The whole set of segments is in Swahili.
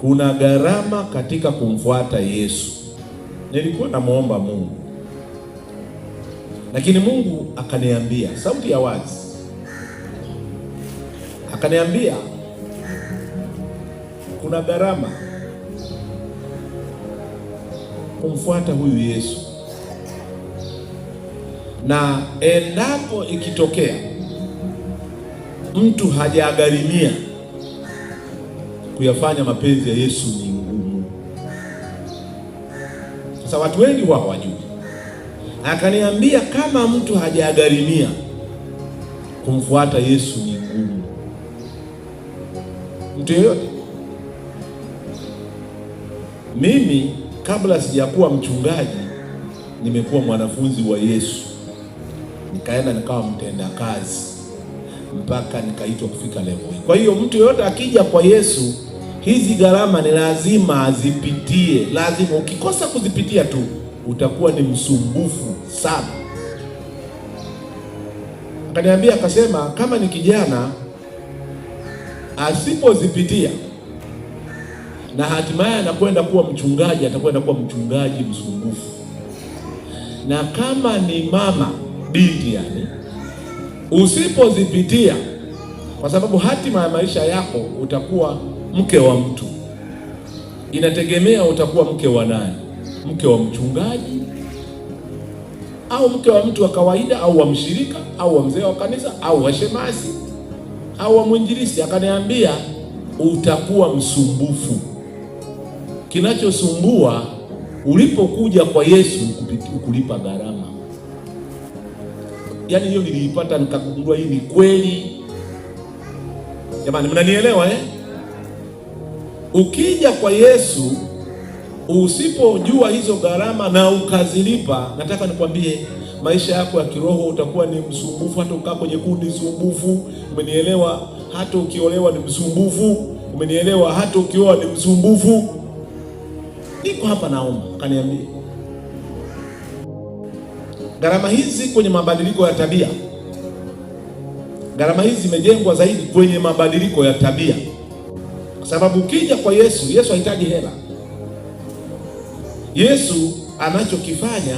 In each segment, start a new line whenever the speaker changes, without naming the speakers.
Kuna gharama katika kumfuata Yesu. Nilikuwa namuomba Mungu, lakini Mungu akaniambia sauti ya wazi, akaniambia kuna gharama kumfuata huyu Yesu, na endapo ikitokea mtu hajagharimia kuyafanya mapenzi ya Yesu ni ngumu. Sasa watu wengi wao hawajui. Akaniambia kama mtu hajagharimia kumfuata Yesu ni ngumu. Mtu yeyote. Mimi kabla sijakuwa mchungaji nimekuwa mwanafunzi wa Yesu, nikaenda nikawa mtenda kazi mpaka nikaitwa kufika level hii. Kwa hiyo mtu yeyote akija kwa Yesu, hizi gharama ni lazima azipitie. Lazima, ukikosa kuzipitia tu utakuwa ni msumbufu sana. Akaniambia, akasema kama ni kijana asipozipitia na hatimaye anakwenda kuwa mchungaji, atakwenda kuwa mchungaji msumbufu. Na kama ni mama binti, yani usipozipitia, kwa sababu hatima ya maisha yako utakuwa mke wa mtu, inategemea utakuwa mke wa nani, mke wa mchungaji au mke wa mtu wa kawaida au wa mshirika au wa mzee wa kanisa au wa shemasi au wa mwinjilisti. Akaniambia utakuwa msumbufu. Kinachosumbua ulipokuja kwa Yesu kulipa gharama. Yaani hiyo niliipata nikagundua hii ni kweli. Jamani, mnanielewa eh? Ukija kwa Yesu usipojua hizo gharama na ukazilipa, nataka nikwambie maisha yako ya kiroho utakuwa ni msumbufu. Hata ukaa kwenye kundi sumbufu, umenielewa? Hata ukiolewa ni msumbufu, umenielewa? Hata ukioa ni msumbufu. Niko hapa naomba, akaniambia gharama hizi kwenye mabadiliko ya tabia. Gharama hizi zimejengwa zaidi kwenye mabadiliko ya tabia, kwa sababu ukija kwa Yesu, Yesu hahitaji hela. Yesu anachokifanya,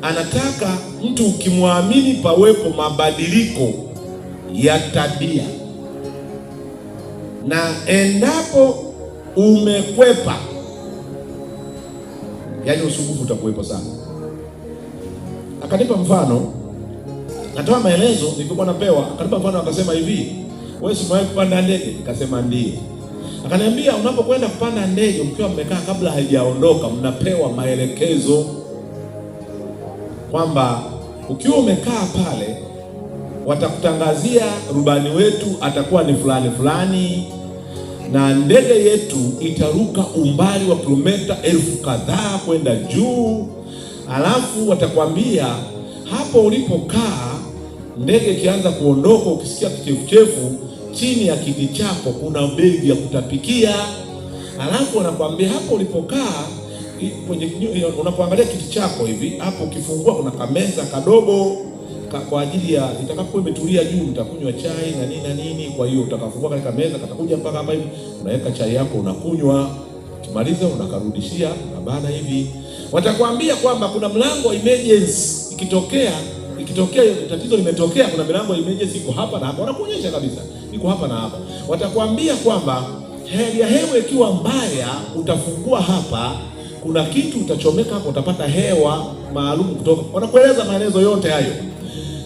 anataka mtu ukimwamini pawepo mabadiliko ya tabia, na endapo umekwepa, yaani usumbufu utakuwepo sana. Akanipa mfano, natoa maelezo nilikuwa napewa. Akanipa mfano, akasema hivi, wewe umewahi kupanda ndege? Nikasema ndiyo. Akaniambia unapokwenda kupanda ndege, mkiwa mmekaa, kabla haijaondoka mnapewa maelekezo kwamba ukiwa umekaa pale watakutangazia rubani wetu atakuwa ni fulani fulani, na ndege yetu itaruka umbali wa kilomita 1000 kadhaa kwenda juu. Alafu watakwambia hapo ulipokaa, ndege ikianza kuondoka, ukisikia kichefuchefu chini ya kiti chako kuna begi ya kutapikia. Alafu wanakwambia hapo ulipokaa kwenye, unapoangalia kiti chako hivi, hapo ukifungua kuna kameza kadogo kwa ajili ya itakapokuwa imetulia juu mtakunywa chai na nini na nini. Kwa hiyo utakafungua kale kameza katakuja mpaka hapa hivi, unaweka chai yako unakunywa, ukimaliza unakarudishia na bana hivi. Watakwambia kwamba kuna mlango wa emergency, ikitokea tatizo limetokea, kuna milango ya emergency iko hapa na hapa, wanakuonyesha kabisa iko hapa na hapa. Watakwambia kwamba hali ya hewa ikiwa mbaya, utafungua hapa, kuna kitu utachomeka hapo, utapata hewa maalum kutoka. Wanakueleza maelezo yote hayo.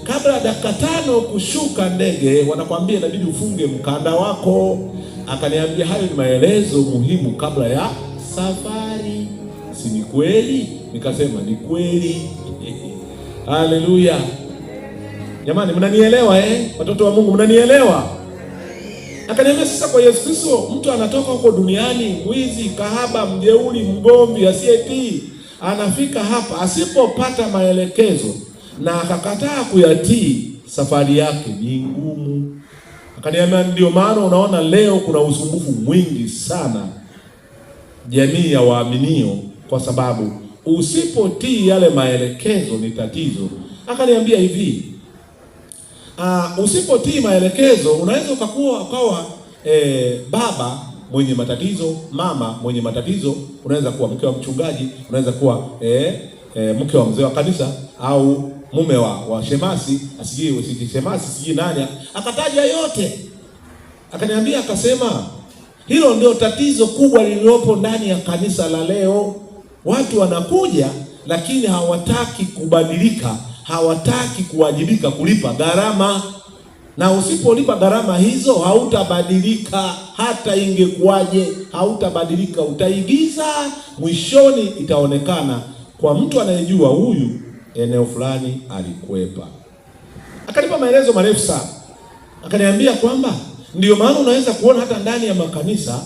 Kabla ya dakika 5 kushuka ndege, wanakwambia inabidi ufunge mkanda wako. Akaniambia hayo ni maelezo muhimu kabla ya safari. Si ni kweli? Nikasema ni kweli. Haleluya. Jamani, mnanielewa eh? Watoto wa Mungu, mnanielewa? Akaniambia sasa kwa Yesu Kristo, mtu anatoka huko duniani, mwizi, kahaba, mjeuri, mgomvi, asiyetii, anafika hapa asipopata maelekezo na akakataa kuyatii, safari yake ni ngumu. Akaniambia ndio maana unaona leo kuna usumbufu mwingi sana jamii ya waaminio, kwa sababu usipotii yale maelekezo ni tatizo. Akaniambia hivi, usipotii maelekezo unaweza ukawa baba mwenye matatizo, mama mwenye matatizo, unaweza kuwa mke wa mchungaji, unaweza kuwa mke wa mzee wa kanisa, au mume wa shemasi, asijui shemasi sijui nani, akataja yote. Akaniambia akasema, hilo ndio tatizo kubwa lililopo ndani ya kanisa la leo. Watu wanakuja lakini hawataki kubadilika, hawataki kuwajibika kulipa gharama. Na usipolipa gharama hizo hautabadilika, hata ingekuwaje, hautabadilika. Utaigiza, mwishoni itaonekana kwa mtu anayejua huyu eneo fulani alikwepa. Akanipa maelezo marefu sana. Akaniambia kwamba ndio maana unaweza kuona hata ndani ya makanisa,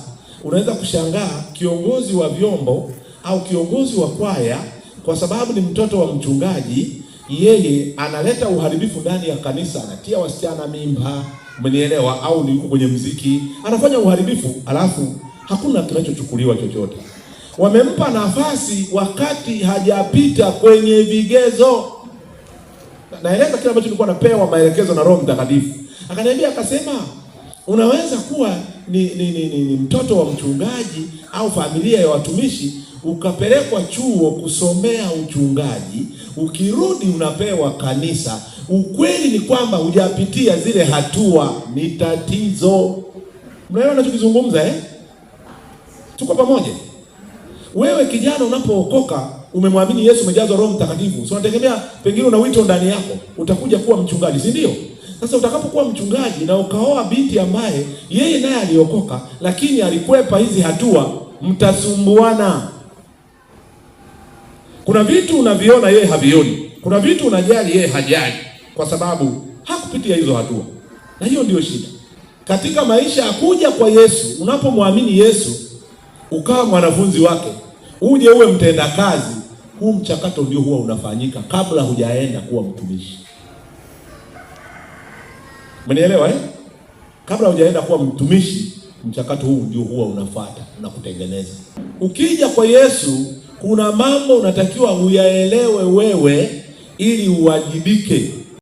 unaweza kushangaa kiongozi wa vyombo au kiongozi wa kwaya, kwa sababu ni mtoto wa mchungaji, yeye analeta uharibifu ndani ya kanisa, anatia wasichana mimba, umenielewa, au ni kwenye muziki, anafanya uharibifu, alafu hakuna kinachochukuliwa chochote. Wamempa nafasi wakati hajapita kwenye vigezo. Naeleza kile ambacho nilikuwa napewa maelekezo na Roho Mtakatifu. Akaniambia akasema, unaweza kuwa ni mtoto wa mchungaji au familia ya watumishi, ukapelekwa chuo kusomea uchungaji, ukirudi unapewa kanisa. Ukweli ni kwamba hujapitia zile hatua, ni tatizo. Mnaelewa ninachokizungumza Tuko pamoja? Wewe kijana unapookoka, umemwamini Yesu, umejazwa Roho Mtakatifu, so unategemea pengine una wito ndani yako, utakuja kuwa mchungaji, si ndio? Sasa utakapokuwa mchungaji na ukaoa binti ambaye yeye naye aliokoka lakini alikwepa hizi hatua, mtasumbuana. Kuna vitu unaviona yeye havioni, kuna vitu unajali yeye hajali, kwa sababu hakupitia hizo hatua. Na hiyo ndio shida katika maisha ya kuja kwa Yesu. Unapomwamini Yesu ukawa mwanafunzi wake, uje uwe mtenda kazi, huu mchakato ndio huwa unafanyika kabla hujaenda kuwa mtumishi. Mnielewa Kabla hujaenda kuwa mtumishi, mchakato huu ndio huwa unafuata, unakutengeneza. Ukija kwa Yesu, kuna mambo unatakiwa uyaelewe wewe ili uwajibike.